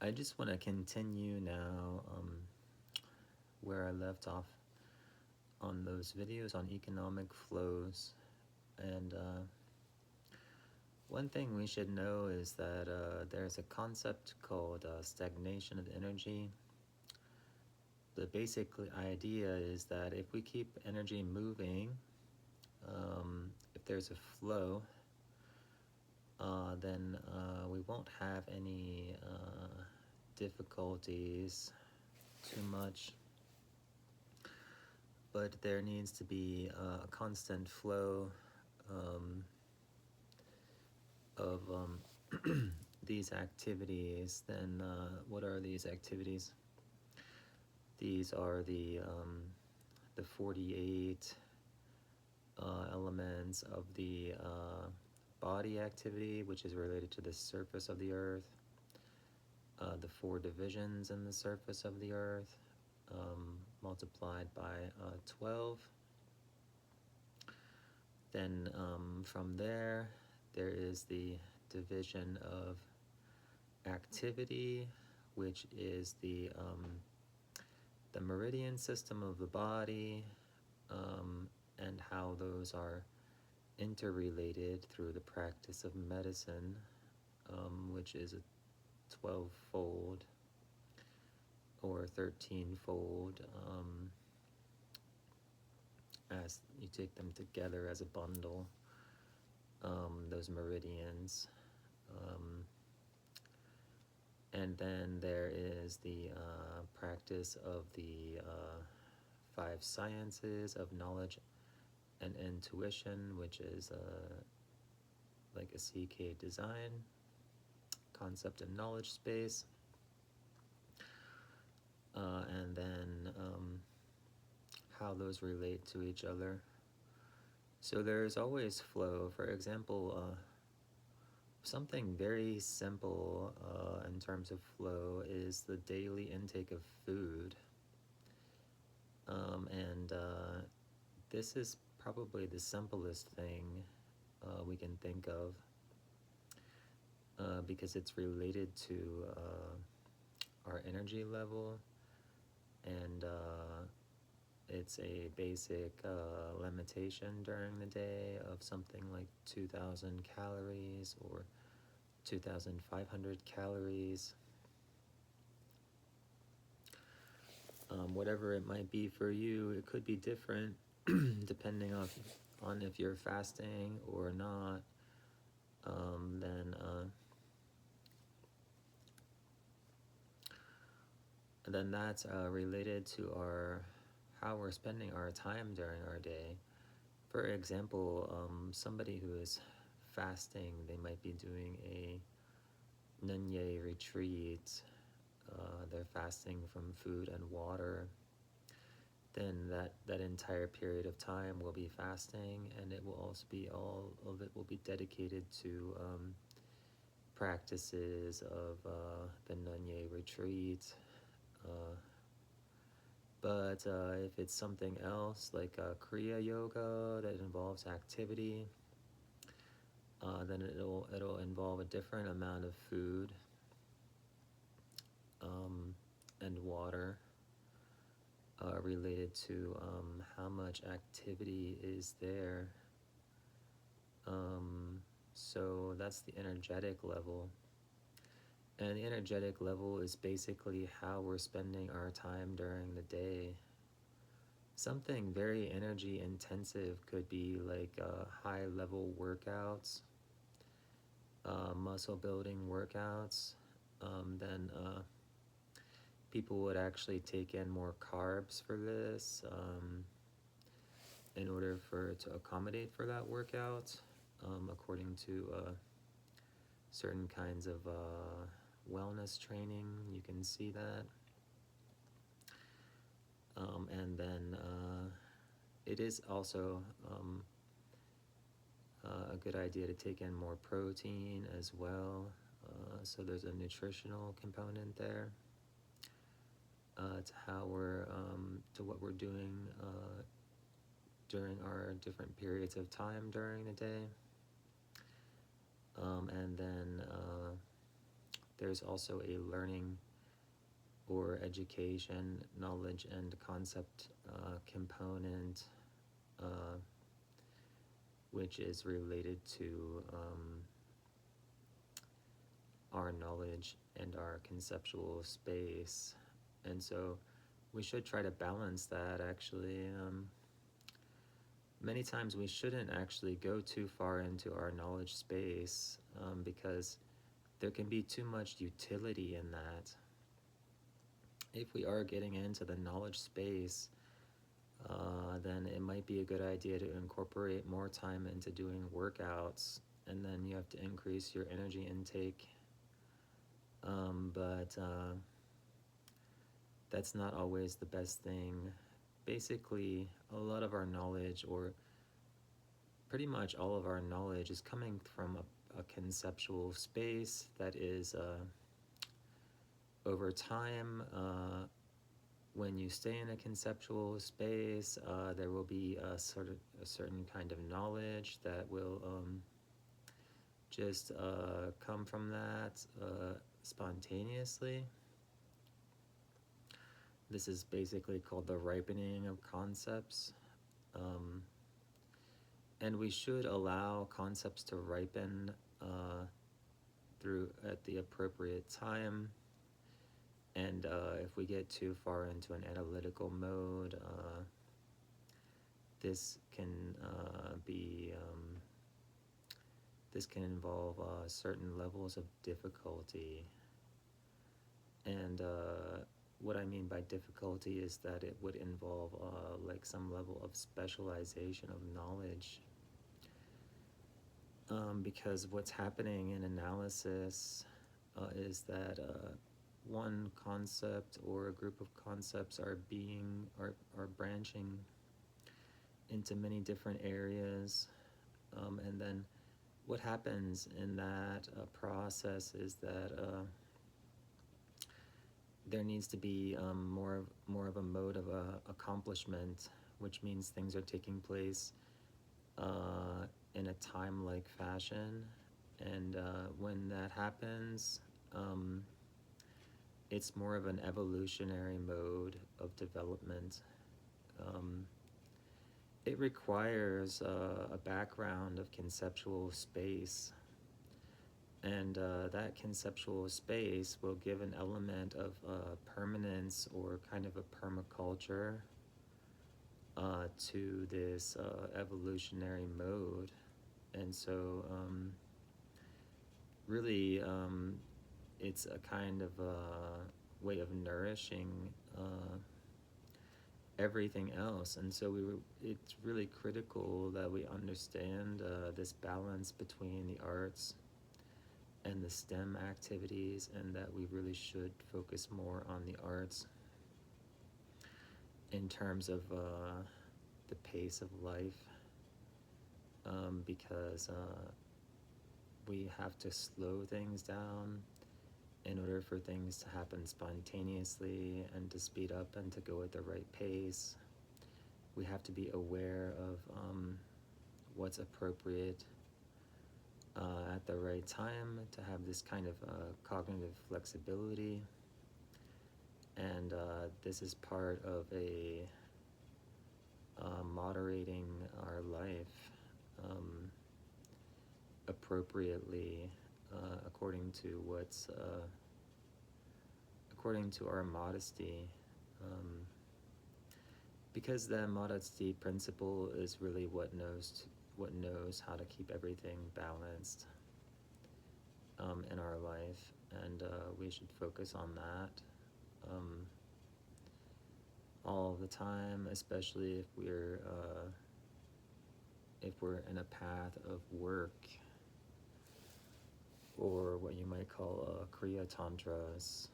I just want to continue now where I left off on those videos on economic flows. And one thing we should know is that there's a concept called stagnation of energy. The basic idea is that if we keep energy moving, if there's a flow, then we won't have any difficulties too much. But there needs to be a constant flow of these activities. Then what are these activities? These are the 48 elements of the body activity, which is related to the surface of the earth, the 4 divisions in the surface of the earth, multiplied by 12. Then from there is the division of activity, which is the meridian system of the body, and how those are interrelated through the practice of medicine, which is a 12-fold or 13-fold, as you take them together as a bundle, those meridians. And then there is the practice of the 5 sciences of knowledge and intuition, which is like a CK design, concept and knowledge space. And then how those relate to each other. So there's always flow. For example, something very simple in terms of flow is the daily intake of food. And this is probably the simplest thing we can think of, because it's related to our energy level, and it's a basic limitation during the day of something like 2,000 calories or 2,500 calories. Whatever it might be for you, it could be different depending on if you're fasting or not. Then that's related to how we're spending our time during our day. For example, somebody who is fasting, they might be doing a Nunye retreat. They're fasting from food and water. Then that entire period of time will be fasting, and it will also be, all of it will be dedicated to practices of the Nunye retreat. But if it's something else, like Kriya Yoga that involves activity, then it'll involve a different amount of food and water, related to how much activity is there. So that's the energetic level. And the energetic level is basically how we're spending our time during the day. Something very energy intensive could be like high level workouts, muscle building workouts. Then people would actually take in more carbs for this, in order to accommodate for that workout, according to certain kinds of wellness training. You can see that. And then it is also a good idea to take in more protein as well. So there's a nutritional component there to how to what we're doing during our different periods of time during the day. And then there's also a learning or education, knowledge, and concept component, uh, which is related to our knowledge and our conceptual space. And so we should try to balance that actually. Many times we shouldn't actually go too far into our knowledge space because there can be too much utility in that. If we are getting into the knowledge space, then it might be a good idea to incorporate more time into doing workouts, and then you have to increase your energy intake. But that's not always the best thing. Basically, a lot of our knowledge, or pretty much all of our knowledge, is coming from a conceptual space that is over time. When you stay in a conceptual space, there will be a certain kind of knowledge that will just come from that spontaneously. This is basically called the ripening of concepts. And we should allow concepts to ripen through at the appropriate time. And if we get too far into an analytical mode, this can this can involve certain levels of difficulty. And what I mean by difficulty is that it would involve like some level of specialization of knowledge. Because what's happening in analysis is that one concept or a group of concepts are branching into many different areas, and then what happens in that process is that there needs to be more of a mode of accomplishment, which means things are taking place in a time-like fashion. And when that happens, it's more of an evolutionary mode of development. It requires a background of conceptual space, and that conceptual space will give an element of permanence or kind of a permaculture to this evolutionary mode. And so really it's a kind of way of nourishing everything else. And so it's really critical that we understand this balance between the arts and the STEM activities, and that we really should focus more on the arts in terms of the pace of life, because we have to slow things down in order for things to happen spontaneously and to speed up and to go at the right pace. We have to be aware of what's appropriate at the right time to have this kind of cognitive flexibility. And this is part of a moderating our life appropriately according to our modesty, because the modesty principle is really what knows how to keep everything balanced in our life, and we should focus on that all the time, especially if we're in a path of work, or what you might call Kriya Tantras.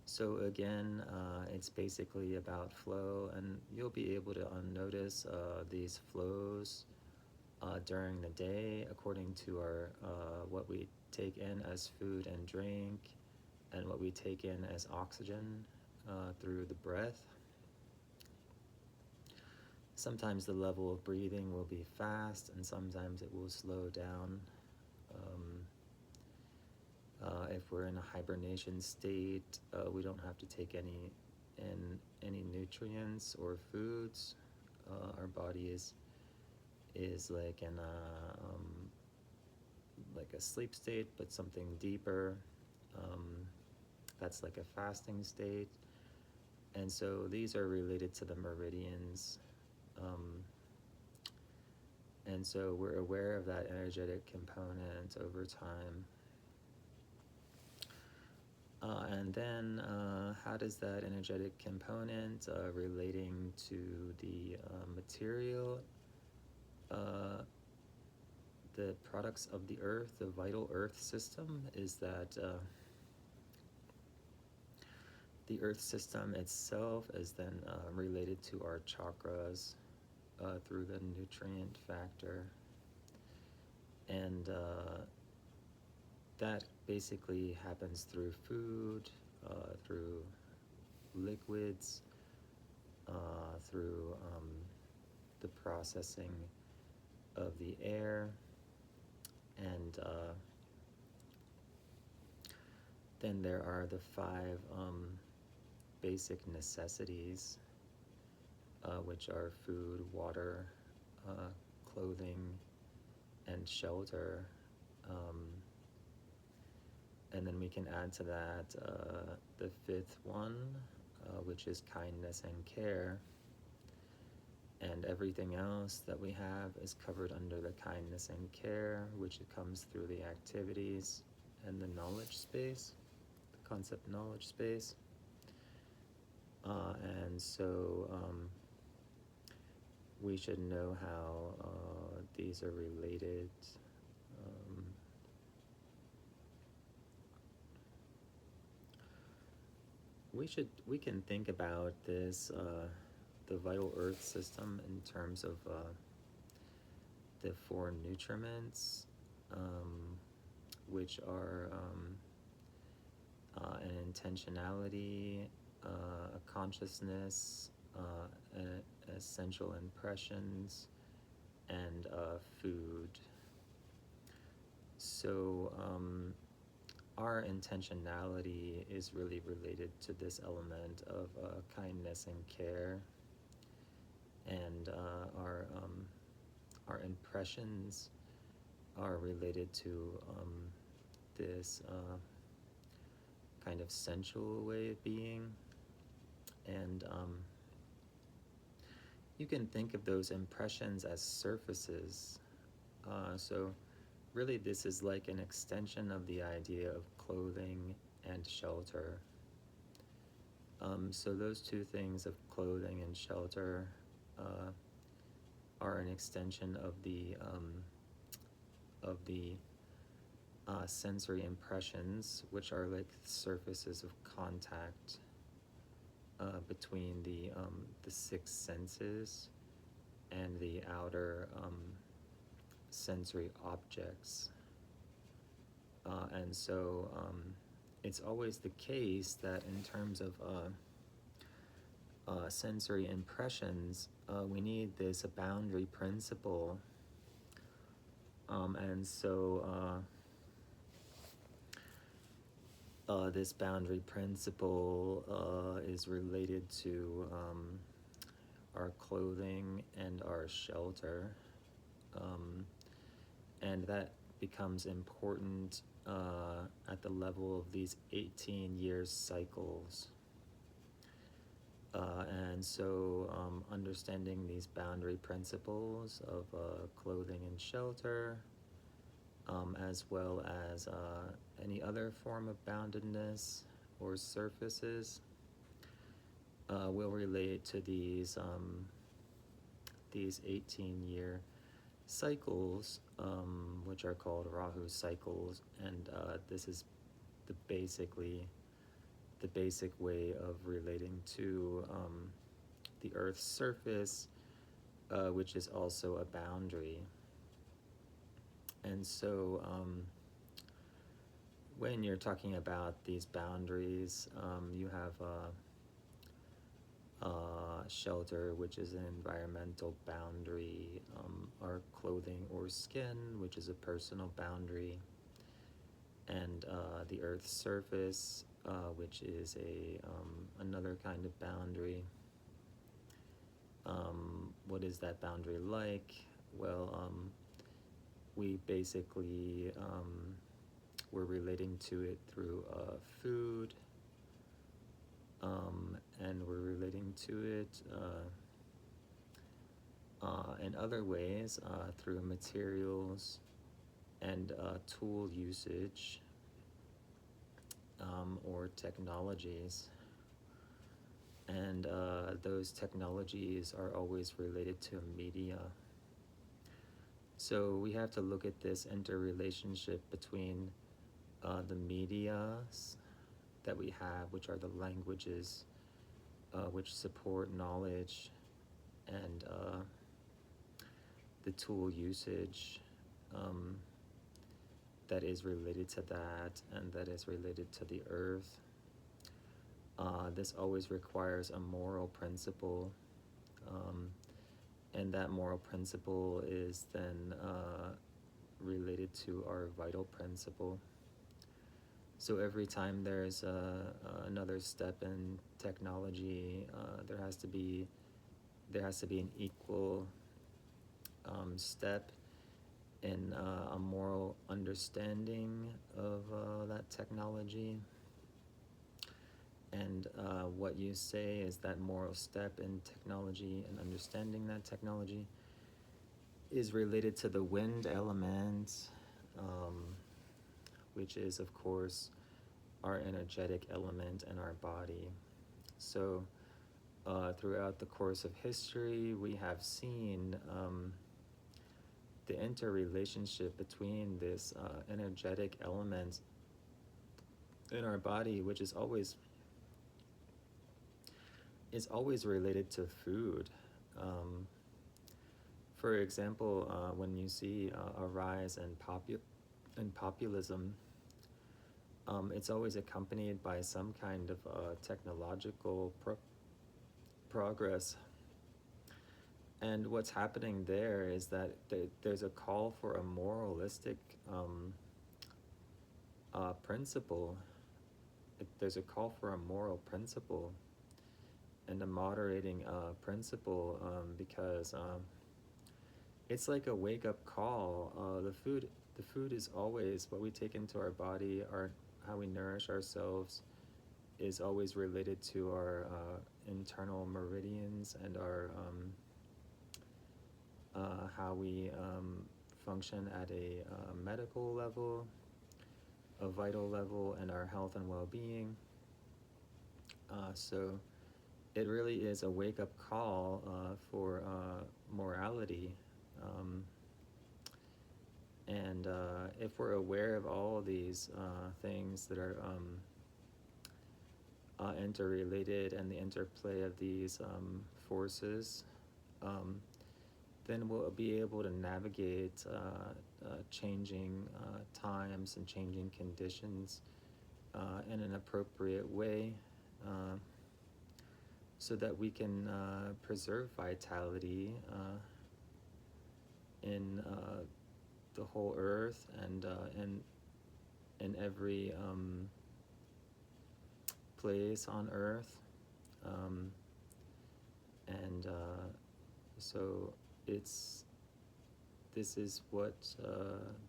So again, it's basically about flow, and you'll be able to notice these flows during the day according to our what we take in as food and drink, and what we take in as oxygen through the breath. Sometimes the level of breathing will be fast, and sometimes it will slow down If we're in a hibernation state, we don't have to take any nutrients or foods. Our body is like a sleep state, but something deeper. Um, that's like a fasting state. And so these are related to the meridians. Um, and so we're aware of that energetic component over time. And then how does that energetic component relating to the material, the products of the earth, the vital earth system, is that the earth system itself is then related to our chakras through the nutrient factor. And that basically happens through food, through liquids, through the processing of the air, and then there are the 5 basic necessities, which are food, water, clothing, and shelter. And then we can add to that the 5th one, which is kindness and care. And everything else that we have is covered under the kindness and care, which comes through the activities and the knowledge space, the concept knowledge space. And so we should know how these are related. We can think about this, the vital earth system, in terms of the 4 nutriments, which are an intentionality, a consciousness, essential impressions, and food. So our intentionality is really related to this element of kindness and care, and our impressions are related to this kind of sensual way of being. And you can think of those impressions as surfaces. So really this is like an extension of the idea of clothing and shelter. So those 2 things of clothing and shelter are an extension of the sensory impressions, which are like surfaces of contact between the 6 senses and the outer sensory objects. And so it's always the case that in terms of sensory impressions, we need this boundary principle. And so this boundary principle is related to our clothing and our shelter. And that becomes important at the level of these 18-year cycles. And so understanding these boundary principles of clothing and shelter, as well as any other form of boundedness or surfaces, will relate to these 18-year cycles, which are called Rahu cycles, and this is the basic way of relating to the Earth's surface, which is also a boundary. And so when you're talking about these boundaries, you have shelter, which is an environmental boundary, our clothing or skin, which is a personal boundary, and the Earth's surface, which is another kind of boundary. What is that boundary like? Well, we basically we're relating to it through food, and we're relating to it in other ways through materials and tool usage or technologies. And those technologies are always related to media. So we have to look at this interrelationship between the medias that we have, which are the languages which support knowledge, and the tool usage that is related to that, and that is related to the earth. This always requires a moral principle, and that moral principle is then related to our vital principle. So every time there's another step in technology, there has to be an equal step in a moral understanding of that technology. And what you say is that moral step in technology and understanding that technology is related to the wind element, which is, of course, our energetic element in our body. So throughout the course of history, we have seen the interrelationship between this energetic element in our body, which is always related to food. For example, when you see a rise in populism, it's always accompanied by some kind of technological progress. And what's happening there is that there's a call for a moralistic principle. There's a call for a moral principle and a moderating principle, because it's like a wake-up call. The food is always what we take into our body. How we nourish ourselves is always related to our internal meridians and our how we function at a medical level, a vital level, and our health and well-being. So it really is a wake-up call for morality. And if we're aware of all of these things that are interrelated, and the interplay of these forces, then we'll be able to navigate changing times and changing conditions in an appropriate way, so that we can preserve vitality in the whole earth, and in every place on earth. And so this is what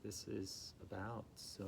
this is about. So